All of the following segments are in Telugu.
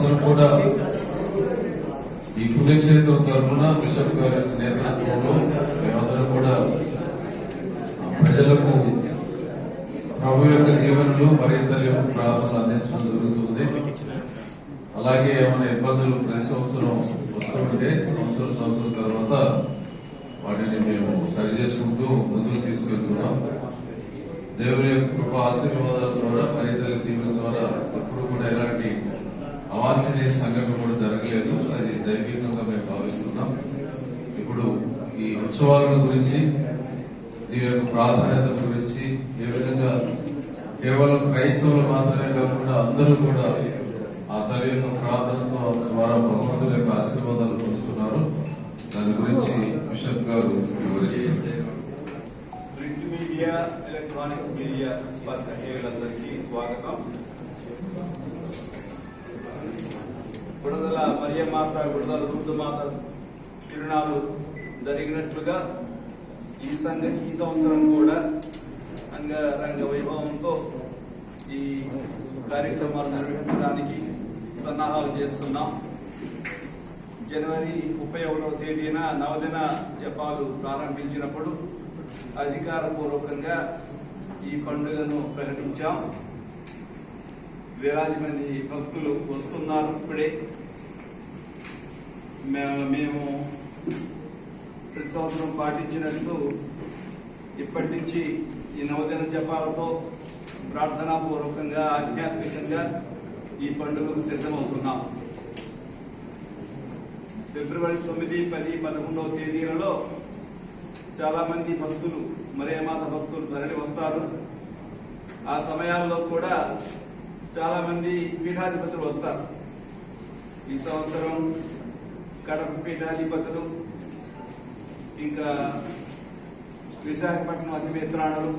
సంవత్సరం కూడా ఈ పుణ్యక్షేత్రం తరఫున బిషప్ గారి నేతృత్వంలో మేమందరం కూడా ప్రజలకు ప్రభు యొక్క దీవెనలు మరింతల యొక్క ప్రార్థనలు అందించడం జరుగుతుంది. అలాగే ఏమైనా ఇబ్బందులు ప్రతి సంవత్సరం వస్తూ ఉంటే సంవత్సరం తర్వాత వాటిని మేము సరి చేసుకుంటూ ముందుకు తీసుకెళ్తున్నాం. దేవుని యొక్క కృప ఆశీర్వాదాల ద్వారా మరింతల దీవెన ద్వారా ఎప్పుడు కూడా ఎలాంటి అవాంఛనీయ సంఘటన కూడా జరగలేదు. అది దైవికంగా మేము భావిస్తున్నాం. ఇప్పుడు ఈ ఉత్సవాలను గురించి, దీని యొక్క ప్రాధాన్యత గురించి, ఏ విధంగా కేవలం క్రైస్తవులు మాత్రమే కాకుండా అందరూ కూడా ఆ తల్లి యొక్క ప్రార్థనతో ద్వారా భగవంతుల యొక్క ఆశీర్వాదాలు పొందుతున్నారు. దాని గురించి బిషప్ గారు వివరిస్తారు. ప్రింట్ మీడియా, ఎలక్ట్రానిక్ మీడియా పత్రికేయులందరికీ స్వాగతం. విడుదల మరియమాత, విడుదల రుద్దుమాత తిరునాళ్ళు జరిగినట్లుగా ఈ సంవత్సరం కూడా అంగరంగ వైభవంతో ఈ కార్యక్రమాలు నిర్వహించడానికి సన్నాహాలు చేస్తున్నాం. జనవరి 31వ తేదీన నవదిన జపాలు ప్రారంభించినప్పుడు అధికారపూర్వకంగా ఈ పండుగను ప్రకటించాం. వేలాది మంది భక్తులు వస్తున్నారు. ఇప్పుడే మేము ప్రతి సంవత్సరం పాటించినట్టు ఇప్పటి నుంచి ఈ నవదిన జపాలతో ప్రార్థనాపూర్వకంగా ఆధ్యాత్మికంగా ఈ పండుగకు సిద్ధమవుతున్నాం. ఫిబ్రవరి 9, 10, 11వ తేదీలలో చాలా మంది భక్తులు, మరియమాత భక్తులు తరలి వస్తారు. ఆ సమయాల్లో కూడా చాలా మంది పీఠాధిపతులు వస్తారు. ఈ సంవత్సరం కడప పీఠాధిపతులు, ఇంకా విశాఖపట్నం అతి మేత్రాణులు,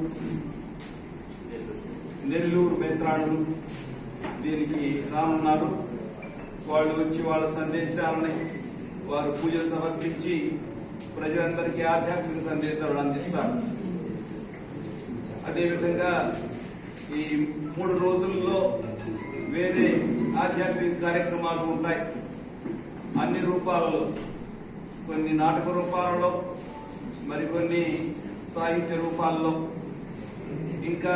నెల్లూరు మేత్రాణులు దీనికి రానున్నారు. వాళ్ళు వచ్చి వాళ్ళ సందేశాలని, వారు పూజలు సమర్పించి ప్రజలందరికీ ఆధ్యాత్మిక సందేశాలు అందిస్తారు. అదేవిధంగా ఈ 3 రోజుల్లో వేరే ఆధ్యాత్మిక కార్యక్రమాలు ఉంటాయి. అన్ని రూపాలలో, కొన్ని నాటక రూపాలలో, మరికొన్ని సాహిత్య రూపాల్లో, ఇంకా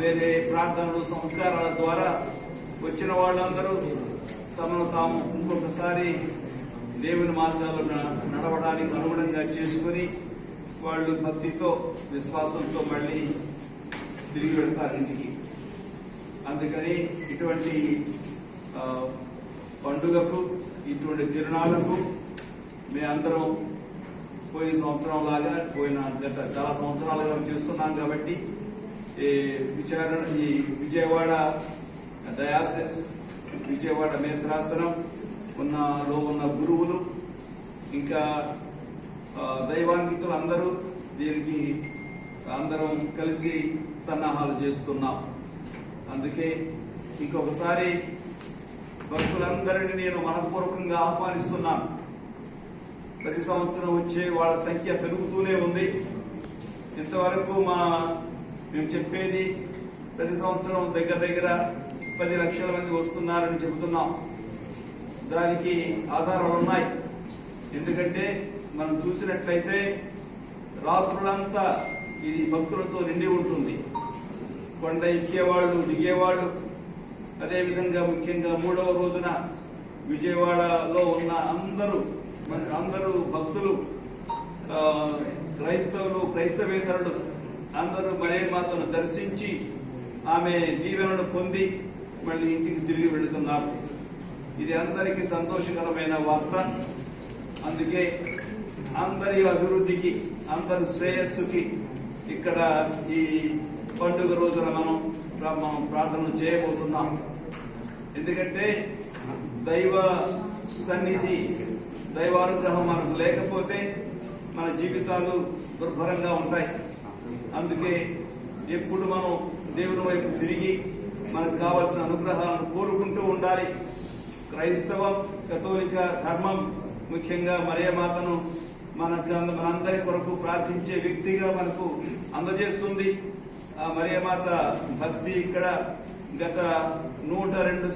వేరే ప్రార్థనలు, సంస్కారాల ద్వారా వచ్చిన వాళ్ళందరూ తమను తాము ఇంకొకసారి దేవుని మార్గాల్లో నడవడానికి అనుగుణంగా చేసుకుని వాళ్ళు భక్తితో, విశ్వాసంతో మళ్ళీ తిరిగి వెళ్తారు ఇంటికి. అందుకని ఇటువంటి పండుగకు, ఇటువంటి తిరునాళ్లకు మేమందరం పోయిన సంవత్సరం లాగా, గత చాలా సంవత్సరాలుగా చేస్తున్నాం. కాబట్టి ఈ విజయవాడ డయాసిస్, విజయవాడ మేత్రాసనం ఉన్న గురువులు, ఇంకా దైవాంగితులు అందరూ దీనికి అందరం కలిసి సన్నాహాలు చేస్తున్నాం. అందుకే ఇంకొకసారి భక్తులందరినీ నేను మనపూర్వకంగా ఆహ్వానిస్తున్నాను. ప్రతి సంవత్సరం వచ్చే వాళ్ళ సంఖ్య పెరుగుతూనే ఉంది. ఇంతవరకు మేము చెప్పేది ప్రతి సంవత్సరం దగ్గర 10 లక్షల మంది వస్తున్నారని చెబుతున్నాం. దానికి ఆధారాలు ఉన్నాయి. ఎందుకంటే మనం చూసినట్లయితే రాత్రులంతా ఇది భక్తులతో నిండి ఉంటుంది. కొండ ఎక్కేవాళ్ళు, దిగేవాళ్ళు, అదేవిధంగా ముఖ్యంగా 3వ రోజున విజయవాడలో ఉన్న అందరూ భక్తులు, క్రైస్తవులు, క్రైస్తవేతరులు అందరూ మరియమాతను దర్శించి ఆమె దీవెనను పొంది మళ్ళీ ఇంటికి తిరిగి వెళుతున్నారు. ఇది అందరికీ సంతోషకరమైన వార్త. అందుకే అందరి అభివృద్ధికి, అందరి శ్రేయస్సుకి ఇక్కడ ఈ పండుగ రోజున మనం ప్రార్థన చేయబోతున్నాం. ఎందుకంటే దైవ సన్నిధి, దైవానుగ్రహం మనకు లేకపోతే మన జీవితాలు దుర్భరంగా ఉంటాయి. అందుకే ఎప్పుడు మనం దేవుని వైపు తిరిగి మనకు కావలసిన అనుగ్రహాలను కోరుకుంటూ ఉండాలి. క్రైస్తవం, కథోలిక ధర్మం ముఖ్యంగా మరియమాతను మనందరి కొరకు ప్రార్థించే వ్యక్తిగా మనకు అందజేస్తుంది. ఆ మరియమాత భక్తి ఇక్కడ గత 102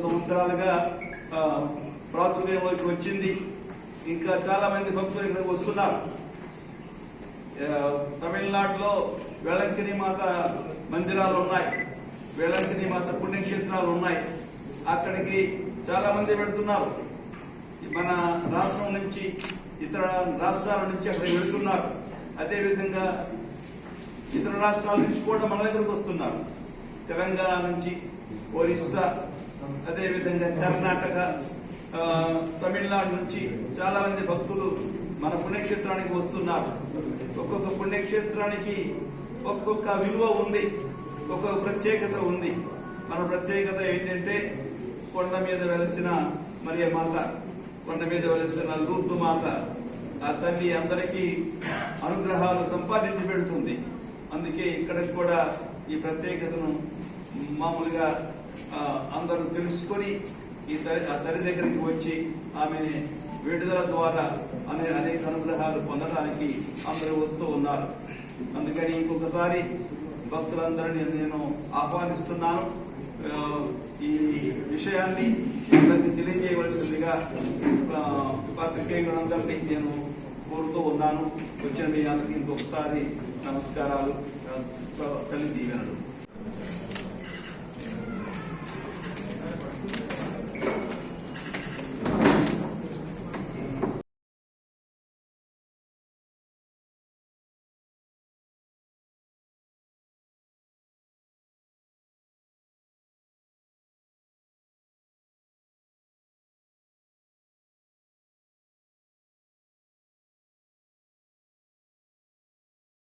సంవత్సరాలుగా ప్రాచుర్యంలోకి వచ్చింది. ఇంకా చాలా మంది భక్తులు ఇక్కడికి వస్తున్నారు. తమిళనాడులో వేళంకిని మాత మందిరాలు ఉన్నాయి, వేళంకిని మాత పుణ్యక్షేత్రాలు ఉన్నాయి. అక్కడికి చాలా మంది వెళుతున్నారు. మన రాష్ట్రం నుంచి, ఇతర రాష్ట్రాల నుంచి అక్కడికి వెళుతున్నారు. అదేవిధంగా ఇతర రాష్ట్రాల నుంచి కూడా మన దగ్గరకు వస్తున్నారు. తెలంగాణ నుంచి, ఒరిస్సా, అదేవిధంగా కర్ణాటక, తమిళనాడు నుంచి చాలా మంది భక్తులు మన పుణ్యక్షేత్రానికి వస్తున్నారు. ఒక్కొక్క పుణ్యక్షేత్రానికి ఒక్కొక్క విలువ ఉంది, ఒక్కొక్క ప్రత్యేకత ఉంది. మన ప్రత్యేకత ఏంటంటే కొండ మీద వెలసిన మరియ మాత, కొండ మీద వెలసిన లూర్దు మాత, ఆ తల్లి అందరికీ అనుగ్రహాలు సంపాదించి పెడుతుంది. అందుకే ఇక్కడ కూడా ఈ ప్రత్యేకతను మామూలుగా అందరూ తెలుసుకొని ఆ తల్లి దగ్గరికి వచ్చి ఆమె విడుదల ద్వారా అనేక అనుగ్రహాలు పొందడానికి అందరూ వస్తూ ఉన్నారు. అందుకని ఇంకొకసారి భక్తులందరినీ నేను ఆహ్వానిస్తున్నాను. ఈ విషయాన్ని అందరికీ తెలియజేయవలసిందిగా పాత్రికేయులందరినీ నేను కోరుతూ ఉన్నాను. వచ్చిన మీ అందరికీ ఇంకొకసారి నమస్కారాలు, తల్లి దీవెనలు.